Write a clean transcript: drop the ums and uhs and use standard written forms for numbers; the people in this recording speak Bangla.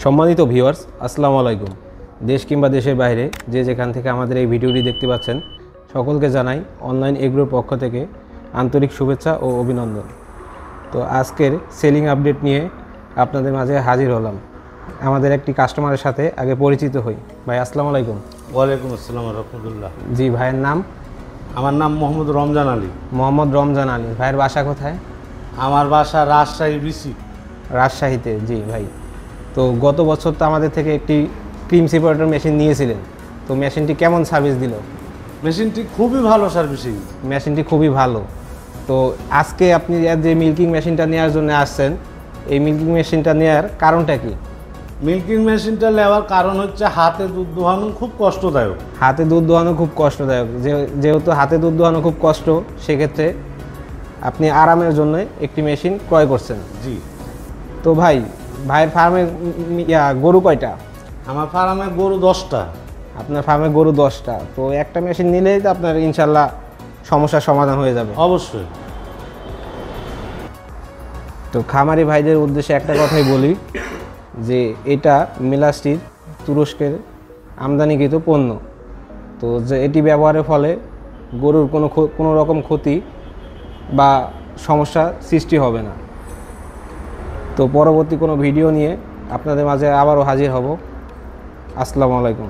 সম্মানিত ভিউয়ার্স, আসসালামু আলাইকুম। দেশ কিংবা দেশের বাইরে যে যেখান থেকে আমাদের এই ভিডিওটি দেখতে পাচ্ছেন, সকলকে জানাই অনলাইন এগ্রোর পক্ষ থেকে আন্তরিক শুভেচ্ছা ও অভিনন্দন। তো আজকের সেলিং আপডেট নিয়ে আপনাদের মাঝে হাজির হলাম। আমাদের একটি কাস্টমারের সাথে আগে পরিচিত হই। ভাই আসসালামু আলাইকুম। ওয়ালাইকুম আসসালাম রহমতুল্লাহ। জি, ভাইয়ের নাম? আমার নাম মোহাম্মদ রমজান আলী। মোহাম্মদ রমজান আলী। ভাইয়ের বাসা কোথায়? আমার বাসা রাজশাহী বিসি। রাজশাহীতে। জি ভাই, তো গত বছর তো আমাদের থেকে একটি ক্রিম সেপারেটর মেশিন নিয়েছিলেন, তো মেশিনটি কেমন সার্ভিস দিল? মেশিনটি খুবই ভালো সার্ভিসিং। মেশিনটি খুবই ভালো। তো আজকে আপনি যে মিল্কিং মেশিনটা নেওয়ার জন্য আসছেন, এই মিল্কিং মেশিনটা নেওয়ার কারণটা কি? মিল্কিং মেশিনটা নেওয়ার কারণ হচ্ছে হাতে দুধ দোহানো খুব কষ্টদায়ক। হাতে দুধ দোহানো খুব কষ্টদায়ক। যেহেতু হাতে দুধ দোহানো খুব কষ্ট, সেক্ষেত্রে আপনি আরামের জন্য একটি মেশিন ক্রয় করছেন। জি। তো ভাইয়ের ফার্মে গরু কয়টা? আমার ফার্মে গরু 10টা। আপনার ফার্মে গরু 10টা। তো একটা মেশিন নিলেই তো আপনার ইনশাল্লাহ সমস্যার সমাধান হয়ে যাবে। অবশ্যই। তো খামারি ভাইদের উদ্দেশ্যে একটা কথাই বলি যে এটা মিলাস্টির তুরস্কের আমদানিকৃত পণ্য। তো যে এটি ব্যবহারের ফলে গরুর কোনো রকম ক্ষতি বা সমস্যা সৃষ্টি হবে না। তো পরবর্তী কোনো ভিডিও নিয়ে আপনাদের মাঝে আবারও হাজির হব। আসসালামু আলাইকুম।